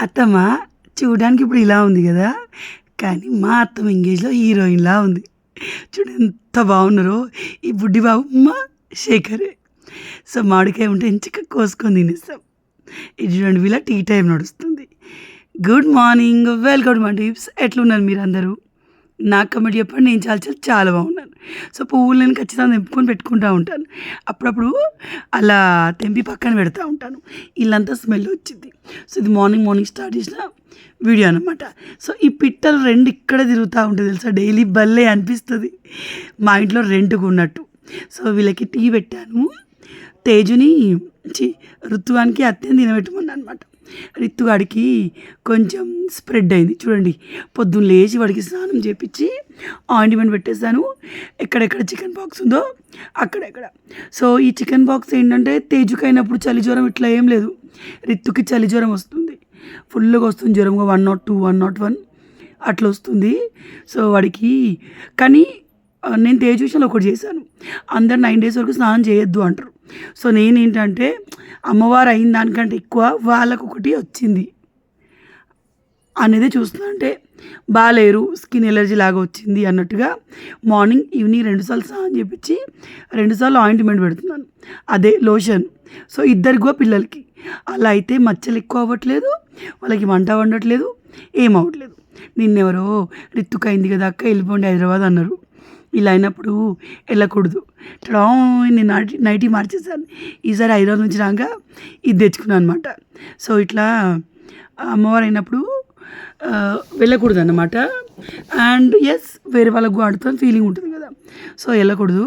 అత్తమ్మ చూడడానికి ఇప్పుడు ఇలా ఉంది కదా! కానీ మా అత్తమ్మ ఎంగేజ్‌లో హీరోయిన్‌లా ఉంది. చూడు ఎంత బాగున్నారో! ఈ బుడ్డి బాబు మా శేఖరే. సో, మామిడికాయ ఉంటే ఎంచక్కా కోసుకొని తినేస్తాం. ఇది చూడండి వీళ్ళ టీ టైమ్ నడుస్తుంది. Good morning. Welcome to my tips. ఎట్లున్నారు మీరందరూ? నాకు కమెంట్ చెప్పండి. నేను చాలా బాగున్నాను. సో, పువ్వులు నేను ఖచ్చితంగా తెంపుకొని పెట్టుకుంటూ ఉంటాను. అప్పుడప్పుడు అలా తెంపి పక్కన పెడతా ఉంటాను. ఇల్లంతా స్మెల్ వచ్చిద్ది. సో, ఇది మార్నింగ్ స్టార్ట్ చేసిన వీడియో అనమాట. సో, ఈ పిట్టలు 2 ఇక్కడే తిరుగుతూ ఉంటాయి తెలుసా! డైలీ భలే అనిపిస్తుంది. మా ఇంట్లో రెంట్‌కి ఉన్నట్టు. సో, వీళ్ళకి టీ పెట్టాను. తేజుని రుతువానికి అత్తని తినబెట్టమన్నా అనమాట. రిత్తుగాడికి కొంచెం స్ప్రెడ్ అయింది చూడండి. పొద్దున్న లేచి వాడికి స్నానం చేపించి ఆయింట్మెంట్ పెట్టేసాను. ఎక్కడెక్కడ చికెన్ పాక్స్ ఉందో అక్కడెక్కడ. సో, ఈ చికెన్ పాక్స్ ఏంటంటే తేజుకి అయినప్పుడు చలి జ్వరం ఇట్లా ఏం లేదు. రిత్తుకి చలి జ్వరం వస్తుంది. ఫుల్గా వస్తుంది జ్వరంగా 102, 101 అట్లా వస్తుంది. సో, వాడికి కానీ నేను తేజు విషయంలో ఒకటి చేశాను. అందరు 9 డేస్ వరకు స్నానం చేయొద్దు అంటారు. సో, నేనేంటంటే అమ్మవారు అయిన దానికంటే ఎక్కువ వాళ్ళకొకటి వచ్చింది అనేది చూస్తున్నా. అంటే బాలేరు, స్కిన్ ఎలర్జీ లాగా వచ్చింది అన్నట్టుగా మార్నింగ్, ఈవినింగ్ 2 సార్లు స్నానం చేపించి 2 సార్లు ఆయింట్మెంట్ పెడుతున్నాను. అదే లోషన్. సో, ఇద్దరికో పిల్లలకి అలా అయితే మచ్చలు ఎక్కువ అవ్వట్లేదు, వాళ్ళకి మంట వండట్లేదు, ఏం అవ్వట్లేదు. నిన్నెవరో రిత్తుకైంది కదా అక్క వెళ్ళిపోండి హైదరాబాద్ అన్నారు. ఇలా అయినప్పుడు వెళ్ళకూడదు. నేను నైటీ మార్చేసాను. ఈసారి హైదరాబాద్ నుంచి రాగా ఇది తెచ్చుకున్నాను అనమాట. సో, ఇట్లా అమ్మవారు అయినప్పుడు వెళ్ళకూడదు అన్నమాట. అండ్ ఎస్ వేరే వాళ్ళకు ఆడుతాను ఫీలింగ్ ఉంటుంది కదా. సో, వెళ్ళకూడదు.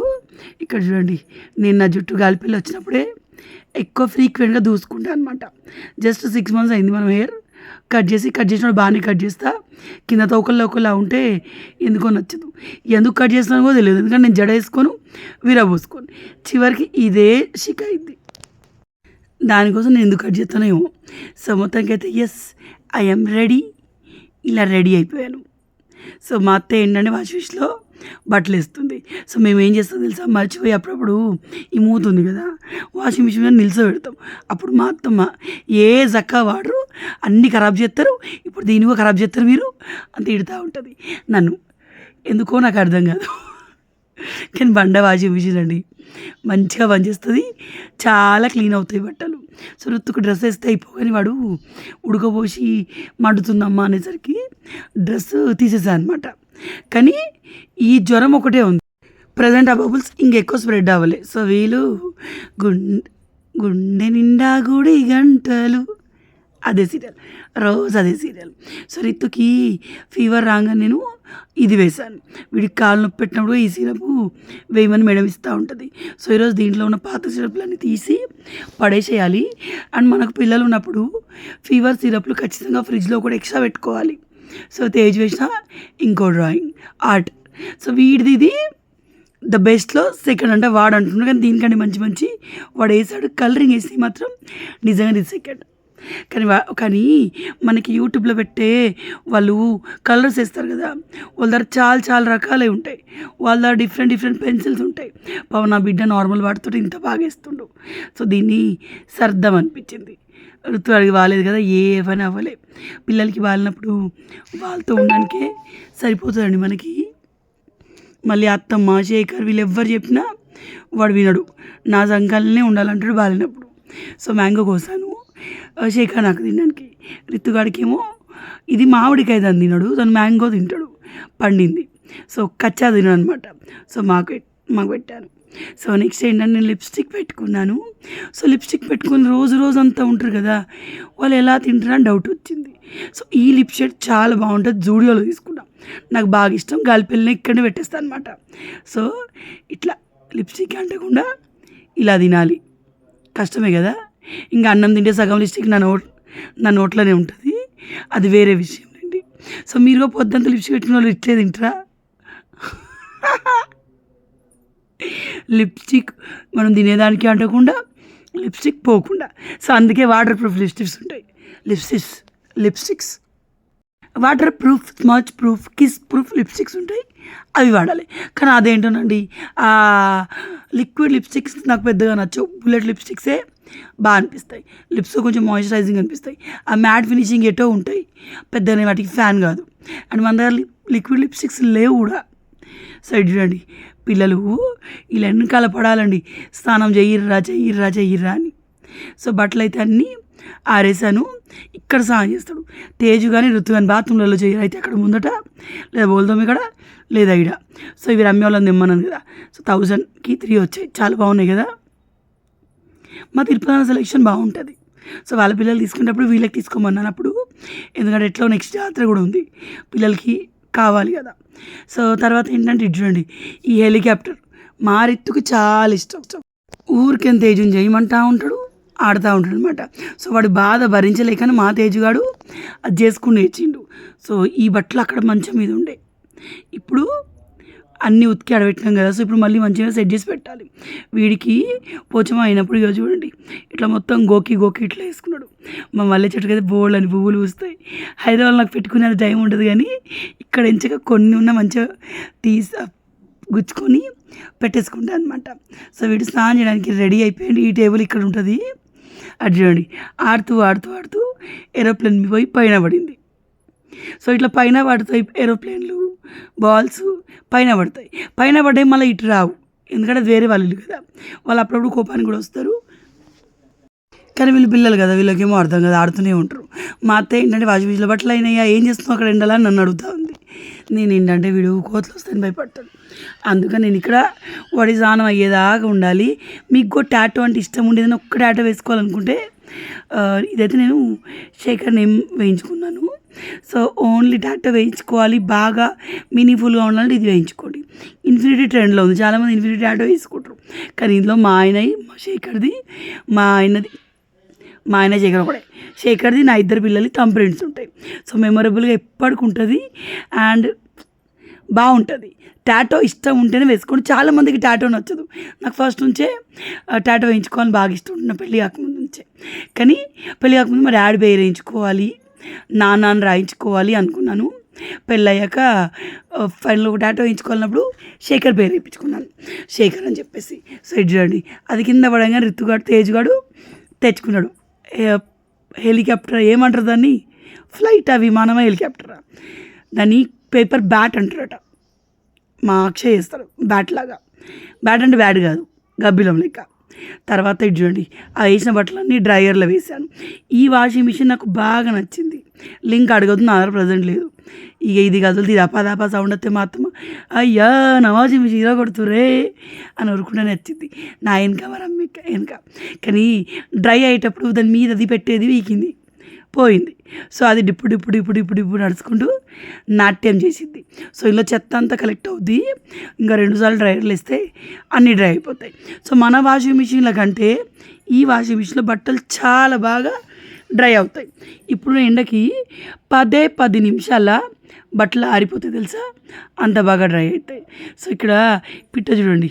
ఇక్కడ చూడండి, నేను నా జుట్టు గాలిపల్లి వచ్చినప్పుడే ఎక్కువ ఫ్రీక్వెంట్గా దూసుకుంటాను అనమాట. జస్ట్ 6 months అయింది మనం హెయిర్ కట్ చేసినప్పుడు బాగానే కట్ చేస్తా. కింద ఒకలా ఉంటే ఎందుకో నచ్చదు. ఎందుకు కట్ చేస్తానో కూడా తెలియదు. ఎందుకంటే నేను జడ వేసుకోను, విరబోసుకోను. చివరికి ఇదే షికైంది. దానికోసం నేను ఎందుకు కట్ చేస్తానో ఏమో. సో, మొత్తానికైతే ఎస్ ఐ యామ్ రెడీ. ఇలా రెడీ అయిపోయాను. సో, మా అత్త ఏంటంటే వాష్ బట్టలు వేస్తుంది. సో, మేము ఏం చేస్తాం తెలుసా, మర్చిపోయి అప్పుడప్పుడు ఈ మూతుంది కదా వాషింగ్ మిషన్ మీద నిల్చోబెడతాం. అప్పుడు మా అత్తమ్మ ఏ జక్కా వాడరు, అన్నీ ఖరాబ్ చేస్తారు, ఇప్పుడు దీన్ని కూడా ఖరాబ్ చేస్తారు మీరు అని తిడుతూ ఉంటుంది నన్ను. ఎందుకో నాకు అర్థం కాదు. కానీ వాషింగ్ మిషన్ అండి మంచిగా పనిచేస్తుంది. చాలా క్లీన్ అవుతాయి బట్టలు. సో, రుత్తుకు డ్రెస్ వేస్తే అయిపోగానే వాడు ఉడకబోసి మండుతుందమ్మా అనేసరికి డ్రెస్ తీసేసాను అనమాట. కానీ ఈ జ్వరం ఒకటే ఉంది. ప్రజెంట్ ఆ బబుల్స్ ఇంకెక్కువ స్ప్రెడ్ అవ్వలే. సో, వీళ్ళు గుండె నిండా గుడి గంటలు అదే సీరియల్, రోజు అదే సీరియల్. సో, రిత్తుకి ఫీవర్ రాగా నేను ఇది వేశాను. వీడికి కాళ్ళు నొప్పి పెట్టినప్పుడు ఈ సిరప్ వేయమని మేడం ఇస్తూ ఉంటుంది. సో, ఈరోజు దీంట్లో ఉన్న పాత సిరప్లన్నీ తీసి పడేసేయాలి. అండ్ మనకు పిల్లలు ఉన్నప్పుడు ఫీవర్ సిరప్లు ఖచ్చితంగా ఫ్రిడ్జ్లో కూడా ఎక్స్ట్రా పెట్టుకోవాలి. సో, తేజ్ వేసిన ఇంకో డ్రాయింగ్ ఆర్ట్. సో, వీడిది ఇది ద బెస్ట్లో సెకండ్ అంటే వాడు అంటున్నాడు. కానీ దీనికంటే మంచి వాడు వేసాడు. కలరింగ్ వేసి మాత్రం నిజంగా ఇది సెకండ్. కానీ మనకి యూట్యూబ్లో పెట్టే వాళ్ళు కలర్స్ వేస్తారు కదా, వాళ్ళ దగ్గర చాలా రకాలే ఉంటాయి. వాళ్ళ దగ్గర డిఫరెంట్ పెన్సిల్స్ ఉంటాయి. పాపం నా బిడ్డ నార్మల్ వాటితో ఇంత బాగా వేస్తుండు. సో, దీన్ని సర్దం అనిపించింది. ఋతు అడిగి బాగాలేదు కదా, ఏ పని అవ్వలే. పిల్లలకి బాగాలేనప్పుడు వాళ్ళతో ఉండడానికే సరిపోతుందండి మనకి. మళ్ళీ అత్తమ్మ శేఖర్ వీళ్ళు ఎవ్వరు చెప్పినా వాడు వినడు. నా సంకల్నే ఉండాలంటాడు బాగాలేనప్పుడు. సో, మ్యాంగో కోసాను శేఖర్ నాకు తినడానికి. రిత్తుగాడికి ఏమో ఇది మామిడికాయ దాన్ని తినడు, దాన్ని మ్యాంగో తింటాడు పండింది. సో, కచ్చా తినడు అనమాట. సో, మాకు పెట్టాను. సో, నెక్స్ట్ ఏంటంటే నేను లిప్స్టిక్ పెట్టుకున్నాను. సో, లిప్స్టిక్ పెట్టుకుని రోజు అంతా ఉంటారు కదా, వాళ్ళు ఎలా తింటారని డౌట్ వచ్చింది. సో, ఈ లిప్ షేడ్ చాలా బాగుంటుంది. జూడియోలో తీసుకున్నాం. నాకు బాగా ఇష్టం. గాలిపల్లిని ఇక్కడనే పెట్టేస్తాను అనమాట. సో, ఇట్లా లిప్స్టిక్ అంటకుండా ఇలా తినాలి. కష్టమే కదా. ఇంకా అన్నం తింటే సగం లిప్స్టిక్ నా నోట్లోనే ఉంటుంది. అది వేరే విషయం అండి. సో, మీరు పొద్దుంతా లిప్స్టిక్ పెట్టుకున్న వాళ్ళు ఇట్లే తింటారా? లిప్స్టిక్ మనం తినేదానికి అంటకుండా, లిప్స్టిక్ పోకుండా. సో, అందుకే వాటర్ ప్రూఫ్ లిప్స్టిక్స్ ఉంటాయి. Lipsticks water proof, smudge proof, kiss proof lipsticks ఉంటాయి, అవి వాడాలి. కానీ అదేంటోనండి లిక్విడ్ లిప్స్టిక్స్ నాకు పెద్దగా నచ్చవు. బుల్లెట్ లిప్స్టిక్సే బాగా అనిపిస్తాయి. లిప్స్ కొంచెం మాయిశ్చరైజింగ్ అనిపిస్తాయి. ఆ మ్యాట్ ఫినిషింగ్ ఎటో ఉంటాయి, పెద్దనే వాటికి ఫ్యాన్ కాదు. అండ్ మన దగ్గర లిక్విడ్ లిప్స్టిక్స్ లేవు కూడా. సైడ్ చూడండి, పిల్లలు ఇలా వెనకాల పడాలండి, స్నానం చెయ్యిర్రా చెయ్యిర్రా చెయ్యిర్రా అని. సో బట్టలు అయితే అన్నీ ఆరేసాను. ఇక్కడ స్నానం చేస్తాడు తేజు కానీ ఋతు కానీ, బాత్రూమ్లలో చేయరు. అయితే అక్కడ ముందట లేదా బోల్దాం ఇక్కడ లేదా ఈడ. సో ఇవి రమ్య వాళ్ళని తెమ్మన్నాను కదా. సో 1000కి 3 వచ్చాయి, చాలా బాగున్నాయి కదా. మా తిరుపతి సెలెక్షన్ బాగుంటుంది. సో వాళ్ళ పిల్లలు తీసుకునేటప్పుడు వీళ్ళకి తీసుకోమన్నాను అప్పుడు, ఎందుకంటే ఎట్లా నెక్స్ట్ జాతర కూడా ఉంది, పిల్లలకి కావాలి కదా. సో తర్వాత ఏంటంటే ఇటు చూడండి, ఈ హెలికాప్టర్ మా రిత్తుకు చాలా ఇష్టం. ఊరికేం తేజుని చేయమంటా ఉంటాడు, ఆడుతూ ఉంటాడు అనమాట. సో వాడి బాధ భరించలేకని మా తేజుగాడు అది చేసుకుని నేర్చిండు. సో ఈ బట్టలు అక్కడ మంచం మీద ఉండే, ఇప్పుడు అన్నీ ఉతికి ఆడబెట్టినాం కదా. సో ఇప్పుడు మళ్ళీ మంచిగా సెట్ చేసి పెట్టాలి. వీడికి పోచమ అయినప్పుడు ఇక చూడండి, ఇట్లా మొత్తం గోకి గోకి ఇట్లా వేసుకున్నాడు. మా మల్లె చెట్టుకి అయితే బోల్డ్ అని పువ్వులు పూస్తాయి. హైదరాబాద్ నాకు పెట్టుకునే టైం ఉంటుంది, కానీ ఇక్కడ ఎంచగా కొన్ని ఉన్న మంచిగా తీసి గుచ్చుకొని పెట్టేసుకుంటాను అనమాట. సో వీడు స్నానం చేయడానికి రెడీ అయిపోయింది. ఈ టేబుల్ ఇక్కడ ఉంటుంది, అది చూడండి. ఆడుతూ ఆడుతూ ఆడుతూ ఏరోప్లేన్ పోయి పైన పడింది. సో ఇట్లా పైన పడతాయి ఏరోప్లేన్లు, బాల్స్ పైన పడతాయి. పైన పడ్డాయి మళ్ళీ ఇటు రావు, ఎందుకంటే అది వేరే వాళ్ళు కదా. వాళ్ళు అప్పుడప్పుడు కోపానికి కూడా వస్తారు. కానీ వీళ్ళు పిల్లలు కదా, వీళ్ళకేమో అర్థం కదా, ఆడుతూనే ఉంటారు. మా అత్త ఏంటంటే వాషింగ్ మిషన్లో బట్టలు అయినాయా, ఏం చేస్తున్నావు అక్కడ ఎండలా నన్ను అడుగుతూ ఉంది. నేను ఏంటంటే వీడు కోతలు వస్తాయని భయపడతాడు. అందుకని నేను ఇక్కడ వాడి స్నానం అయ్యేదాకా ఉండాలి. మీకు టాటో అంటే ఇష్టం ఉండేదని ఒక్క టాటో వేసుకోవాలనుకుంటే ఇదైతే నేను శేఖర్ నేమ్ వేయించుకున్నాను. సో ఓన్లీ టాటో వేయించుకోవాలి, బాగా మీనింగ్ఫుల్గా ఉండాలంటే ఇది వేయించుకోండి. ఇన్ఫినిటీ ట్రెండ్లో ఉంది, చాలామంది ఇన్ఫినిటీ టాటో వేసుకుంటారు. కానీ ఇందులో మా ఆయనది, మా శేఖర్ది, మా ఆయన శేఖర్ ఒకడే. శేఖర్ది నా ఇద్దరు పిల్లలు థంబ్ ప్రింట్స్ ఉంటాయి. సో మెమొరబుల్గా ఎప్పటికి ఉంటుంది అండ్ బాగుంటుంది. టాటో ఇష్టం ఉంటేనే వేసుకోండి. చాలామందికి టాటో నచ్చదు. నాకు ఫస్ట్ నుంచే టాటో వేయించుకోవాలని బాగా ఇష్టం ఉంటుంది, పెళ్ళి కాకముందు నుంచే. కానీ పెళ్ళి కాకముందు మా డాడీ పేరు వేయించుకోవాలి, నాన్న రాయించుకోవాలి అనుకున్నాను. పెళ్ళయ్యాక ఫైనల్ ఒక టాటో వేయించుకోవాలన్నప్పుడు శేఖర్ పేరు వేయించుకున్నాను, శేఖర్ అని చెప్పేసి. సో ఇది చూడండి, అది కింద పడంగా రితుగాడు తేజుగాడు తెచ్చుకున్నాడు హెలికాప్టర్. ఏమంటారు దాన్ని, ఫ్లైటా, విమానమా, హెలికాప్టరా, దాన్ని పేపర్ బ్యాట్ అంటారట. మా అక్షయ్ చేస్తాడు బ్యాట్ లాగా. బ్యాట్ అంటే బ్యాట్ కాదు, గబ్బిలం లెక్క. తర్వాత ఇది చూడండి, ఆ వేసిన బట్టలన్నీ డ్రైయర్లో వేసాను. ఈ వాషింగ్ మిషన్ నాకు బాగా నచ్చింది. లింక్ అడగదు, నా దగ్గర ప్రజెంట్ లేదు. ఇక ఇది కదులుతుంది, దపా సౌండ్ వస్తే మాత్రం అయ్యా నా వాషింగ్ మిషన్ ఇలా కొడుతురే అని ఊరుకుంటూనే వచ్చింది. నా వెనక మరి అమ్మ వెనక. కానీ డ్రై అయ్యేటప్పుడు దాని మీద అది పెట్టేది వీకింది, పోయింది. సో అది ఇప్పుడు నడుచుకుంటూ నాట్యం చేసింది. సో ఇలా చెత్త అంతా కలెక్ట్ అవుద్ది. ఇంకా 2 సార్లు డ్రైయర్లు వేస్తే అన్నీ డ్రై అయిపోతాయి. సో మన వాషింగ్ మిషన్ల కంటే ఈ వాషింగ్ మిషన్లో బట్టలు చాలా బాగా డ్రై అవుతాయి. ఇప్పుడు ఎండకి 10 నిమిషాల బట్టలు ఆరిపోతాయి తెలుసా, అంత బాగా డ్రై అవుతాయి. సో ఇక్కడ పిట్ట చూడండి,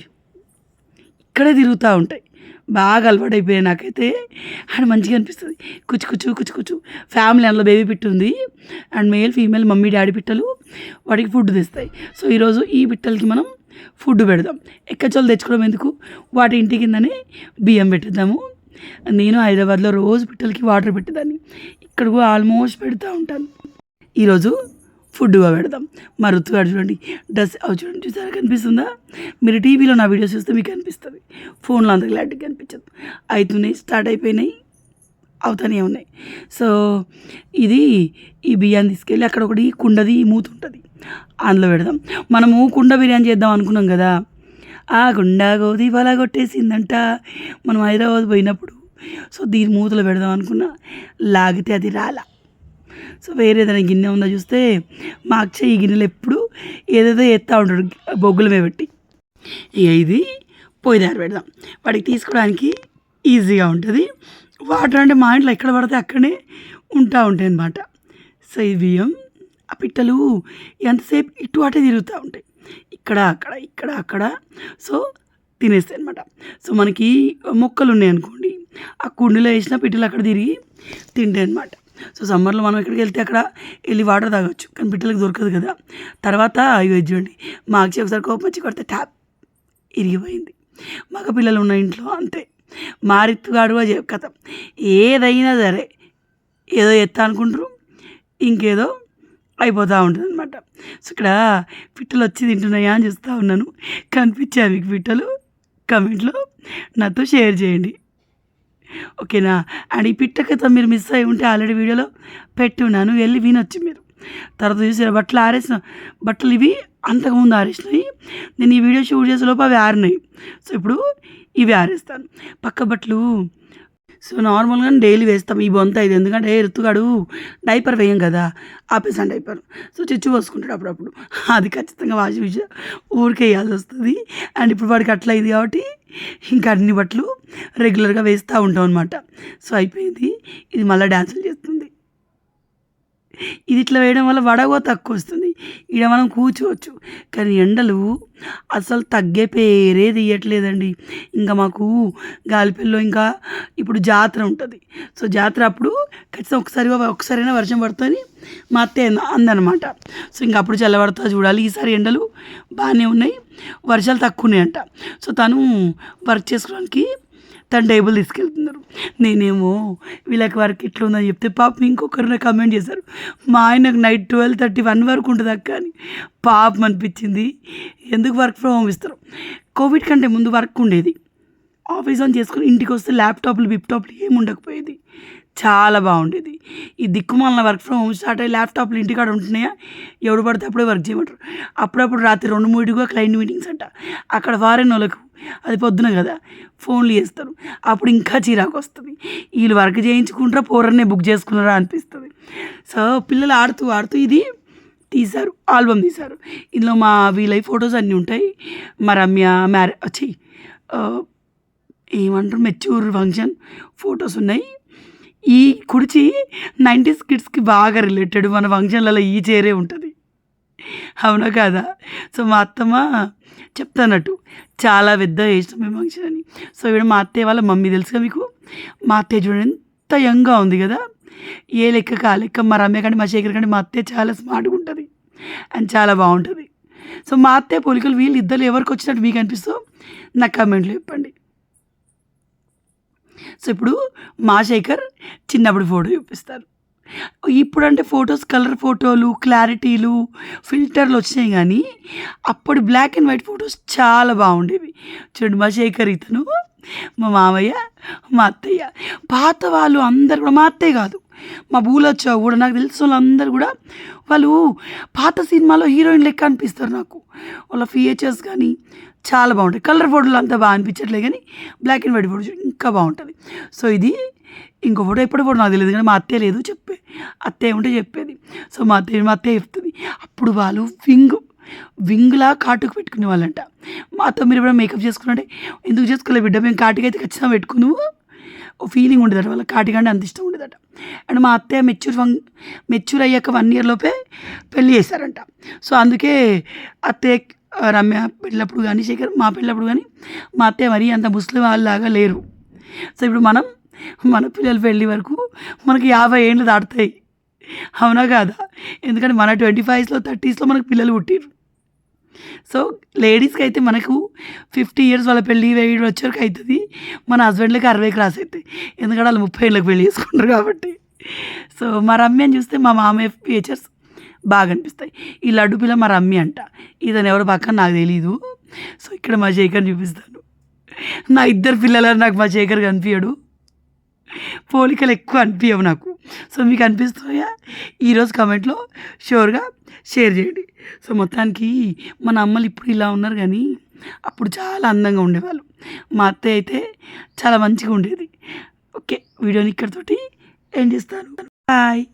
ఇక్కడే తిరుగుతూ ఉంటాయి. బాగా అలవాటు అయిపోయాయి నాకైతే. అండ్ మంచిగా అనిపిస్తుంది. కుచ్చు ఫ్యామిలీ అందులో బేబీ పిట్ట ఉంది and male female mummy daddy పిట్టలు వాటికి ఫుడ్ తెస్తాయి. సో ఈరోజు ఈ పిట్టలకి మనం ఫుడ్ పెడదాం. ఎక్కచోళ్ళు తెచ్చుకోవడం ఎందుకు, వాటి ఇంటి కిందనే బియ్యం పెట్టేద్దాము. నేను హైదరాబాద్లో రోజు పిట్టలకి వాటర్ పెట్టేదాన్ని, ఇక్కడ కూడా ఆల్మోస్ట్ పెడతా ఉంటాను. ఈరోజు ఫుడ్గా పెడదాం. మా ఋతుగాడు చూడండి డ్రెస్ చూడండి, చూసారా కనిపిస్తుందా? మీరు టీవీలో నా వీడియోస్ చూస్తే మీకు కనిపిస్తుంది, ఫోన్లో అంత క్లారిటీ కనిపించదు. అవుతున్నాయి, స్టార్ట్ అయిపోయినాయి, అవుతానే ఉన్నాయి. సో ఇది ఈ బియ్యాన్ని తీసుకెళ్ళి అక్కడ ఒకటి కుండది మూత ఉంటుంది, అందులో పెడదాం. మనము కుండ బిర్యానీ చేద్దాం అనుకున్నాం కదా, ఆ కుండ గోధి బలా కొట్టేసిందంట మనం హైదరాబాద్ పోయినప్పుడు. సో దీని మూతలో పెడదాం అనుకున్నా, లాగితే అది రాలా. సో వేరే ఏదైనా గిన్నె ఉందా చూస్తే మా అక్షయ్ ఈ గిన్నెలు ఎప్పుడు ఏదేదో ఎత్తా ఉంటాడు బొగ్గుల మీద పెట్టి. ఇక ఇది పొయ్యి దగ్గర పెడదాం, వాడికి తీసుకోవడానికి ఈజీగా ఉంటుంది. వాటర్ అంటే మా ఇంట్లో ఎక్కడ పడితే అక్కడే ఉంటాయి అన్నమాట. సో ఈ బియ్యం ఆ పిట్టలు ఎంతసేపు ఇటు అటే తిరుగుతూ ఉంటాయి, ఇక్కడ అక్కడ. సో తినేస్తాయి అనమాట. సో మనకి మొక్కలు ఉన్నాయనుకోండి, ఆ కుండీలో వేసిన పిట్టలు అక్కడ తిరిగి తింటాయి అనమాట. సో సమ్మర్లో మనం ఎక్కడికి వెళ్తే అక్కడ వెళ్ళి వాటర్ తాగొచ్చు, కానీ పిట్టలకు దొరకదు కదా. తర్వాత ఇవి చూడండి, మా అక్షయ్ ఒకసారి కోపం వచ్చి కొడితే ట్యాప్ ఇరిగిపోయింది. మగ పిల్లలు ఉన్న ఇంట్లో అంతే, మా రిత్తుగాడు కథ ఏదైనా సరే ఏదో ఎత్తా అనుకుంటారు, ఇంకేదో అయిపోతూ ఉంటుంది అనమాట. సో ఇక్కడ పిట్టలు వచ్చి తింటున్నాయా అని చూస్తూ ఉన్నాను. కనిపించాయి మీకు పిట్టలు? కమెంట్లో నాతో షేర్ చేయండి, ఓకేనా? అండ్ ఈ పిట్ట కథ మీరు మిస్ అయి ఉంటే ఆల్రెడీ వీడియోలో పెట్టి ఉన్నాను, వెళ్ళి వినొచ్చు మీరు. తర్వాత చూసారు బట్టలు ఆరేసిన బట్టలు ఇవి అంతకుముందు ఆరేసినాయి, నేను ఈ వీడియో షూట్ చేసే లోపు అవి ఆరినాయి. సో ఇప్పుడు ఇవి ఆరేస్తాను. పక్క బట్టలు సో నార్మల్గా డైలీ వేస్తాం ఈ బొంత ఇది, ఎందుకంటే ఋతుగాడు డైపర్ వేయం కదా, ఆపేసాను డైపర్. సో చిచ్చు పోసుకుంటాడు అప్పుడప్పుడు, అది ఖచ్చితంగా వాషింగ్ మిషన్ ఊరికే వేయాల్సి వస్తుంది. అండ్ ఇప్పుడు వాడికి అట్లా అయింది కాబట్టి ఇంకా అన్ని బట్టలు రెగ్యులర్గా వేస్తూ ఉంటాం అనమాట. సో అయిపోయింది, ఇది మళ్ళీ డ్యాన్సులు చేస్తుంది. ఇది ఇట్లా వేయడం వల్ల వడగో తక్కువ వస్తుంది, ఇక్కడ మనం కూర్చోవచ్చు. కానీ ఎండలు అసలు తగ్గే పేరే తీయట్లేదండి. ఇంకా మాకు గాలిపల్లిలో ఇంకా ఇప్పుడు జాతర ఉంటుంది. సో జాతర అప్పుడు ఖచ్చితంగా ఒకసారైనా వర్షం పడుతుంది మా అత్తయ్య అందనమాట. సో ఇంకా అప్పుడు చల్లబడుతుందో చూడాలి. ఈసారి ఎండలు బాగానే ఉన్నాయి, వర్షాలు తక్కువ ఉన్నాయంట. సో తను వర్క్ చేసుకోవడానికి తను టేబుల్ తీసుకెళ్తున్నారు. నేనేమో వీళ్ళకి వర్క్ ఎట్లా ఉందని చెప్తే పాపం ఇంకొకరిని కమెంట్ చేశారు, మా ఆయనకు నైట్ 12:30, 1 వరకు ఉంటుంది అక్క అని. పాపం అనిపించింది, ఎందుకు వర్క్ ఫ్రమ్ హోమ్ ఇస్తారు? కోవిడ్ కంటే ముందు వర్క్ ఉండేది, ఆఫీస్ ఆన్ చేసుకుని ఇంటికి వస్తే ల్యాప్టాప్లు బిప్టాప్లు ఏమి ఉండకపోయేది, చాలా బాగుండేది. ఈ దిక్కుమాలిన వర్క్ ఫ్రమ్ హోమ్ స్టార్ట్ అయ్యి ల్యాప్టాప్లు ఇంటికాడ ఉంటున్నాయా, ఎవడు పడితే అప్పుడే వర్క్ చేయమంటారు. అప్పుడప్పుడు రాత్రి 2-3 క్లయింట్ మీటింగ్స్ అంట, అక్కడ ఫారెన్ వాళ్ళకు అది పొద్దున కదా ఫోన్లు చేస్తారు, అప్పుడు ఇంకా చిరాకు వస్తుంది. వీళ్ళు వర్క్ చేయించుకుంటారా పోరన్నే బుక్ చేసుకున్నారా అనిపిస్తుంది. సో పిల్లలు ఆడుతూ ఆడుతూ ఇది తీశారు, ఆల్బమ్ తీశారు. ఇందులో మా వీళ్ళ ఫొటోస్ అన్నీ ఉంటాయి. మా రమ్య వచ్చి ఏమంటారు మెచ్యూర్ ఫంక్షన్ ఫొటోస్ ఉన్నాయి. ఈ కుర్చీ 90s కిడ్స్కి బాగా రిలేటెడ్, మన ఫంక్షన్లలో ఈ చైరే ఉంటుంది, అవునా కాదా? సో మా అత్తమ్మ చెప్తానట్టు చాలా పెద్ద ఇష్టం మీ ఫంక్షన్ అని. సో ఇక్కడ మా అత్తయ్య వాళ్ళ మమ్మీ తెలుసుగా మీకు, మా అత్తయ్య చూడండి ఎంత యంగ్గా ఉంది కదా, ఏ లెక్క కా లెక్క. మా రమ్య కంటే మా శేఖర్ కంటే మా అత్తయ్య చాలా స్మార్ట్గా ఉంటుంది అండ్ చాలా బాగుంటుంది. సో మా అత్తయ్య పోలికలు వీళ్ళు ఇద్దరు ఎవరికి వచ్చినట్టు మీకు అనిపిస్తూ నాకు కమెంట్లో చెప్పండి. సో ఇప్పుడు మా శేఖర్ చిన్నప్పుడు ఫోటో చూపిస్తారు. ఇప్పుడు అంటే ఫొటోస్ కలర్ ఫోటోలు క్లారిటీలు ఫిల్టర్లు వచ్చినాయి, కానీ అప్పుడు బ్లాక్ అండ్ వైట్ ఫొటోస్ చాలా బాగుండేవి. చూడండి మా శేఖర్, ఇతను మా మామయ్య, మా అత్తయ్య. పాత వాళ్ళు అందరు కూడా, మా అత్తయ్య కాదు మా బూలొచ్చావు కూడా, నాకు తెలిసిన వాళ్ళందరూ కూడా వాళ్ళు పాత సినిమాలో హీరోయిన్ లెక్క అనిపిస్తారు నాకు. వాళ్ళ ఫీచర్స్ కానీ చాలా బాగుంటాయి. కలర్ ఫోటోలు అంతా బాగా అనిపించట్లేదు, కానీ బ్లాక్ అండ్ వైట్ ఫోటో ఇంకా బాగుంటుంది. సో ఇది ఇంకో ఫోటో ఎప్పుడు ఫోటో నాకు తెలియదు, కానీ మా అత్తయ్య లేదు అత్తయ్య ఉంటే చెప్పేది. సో మా అత్తయ్య చెప్తుంది, అప్పుడు వాళ్ళు వింగ్లా కాటుకు పెట్టుకునే వాళ్ళంట. మా అత్త మీరు ఎప్పుడైనా మేకప్ చేసుకున్నట్టే, ఎందుకు చేసుకోలే బిడ్డ, మేము కాటుకు అయితే ఖచ్చితంగా పెట్టుకుందాము, ఓ ఫీలింగ్ ఉండేదట వాళ్ళ కాటికంటే అంత ఇష్టం ఉండేదట. అండ్ మా అత్తయ్య మెచ్యూర్ అయ్యాక 1 year లోపే పెళ్ళి చేశారంట. సో అందుకే అత్తయ్య రమ్య పెళ్ళప్పుడు కానీ శేఖర్ మా పెళ్ళప్పుడు కానీ మా అత్తయ్య మరీ అంత ముస్లిం వాళ్ళలాగా లేరు. సో ఇప్పుడు మన పిల్లల పెళ్ళి వరకు మనకి 50 ఏళ్ళు దాటుతాయి, అవునా కాదా? ఎందుకంటే మన 25sలో 30sలో మనకు పిల్లలు పుట్టిరు. సో లేడీస్కి అయితే మనకు 50 years వాళ్ళ పెళ్ళి వచ్చేవరకు అవుతుంది, మన హస్బెండ్లకి 60 క్రాస్ అవుతాయి, ఎందుకంటే వాళ్ళు 30 ఏళ్ళకి పెళ్ళి చేసుకుంటారు కాబట్టి. సో మా రమ్యని చూస్తే మా మామయ్య ఫీచర్స్ బాగా అనిపిస్తాయి. ఈ లడ్డు పిల్ల మా రమ్య అంట, ఇతను ఎవరు పక్కన నాకు తెలీదు. సో ఇక్కడ మా శేఖర్ చూపిస్తాను, నా 2 పిల్లలని నాకు మా శేఖర్ కనిపించడు, పోలికలు ఎక్కువ అనిపించవు నాకు. సో మీకు అనిపిస్తాయా? ఈరోజు కమెంట్లో షూర్గా షేర్ చేయండి. సో మొత్తానికి మన అమ్మలు ఇప్పుడు ఇలా ఉన్నారు, కానీ అప్పుడు చాలా అందంగా ఉండేవాళ్ళు. మా అత్తయ్య అయితే చాలా మంచిగా ఉండేది. ఓకే, వీడియోని ఇక్కడితోటి ఎండ్ చేస్తాను. బాయ్.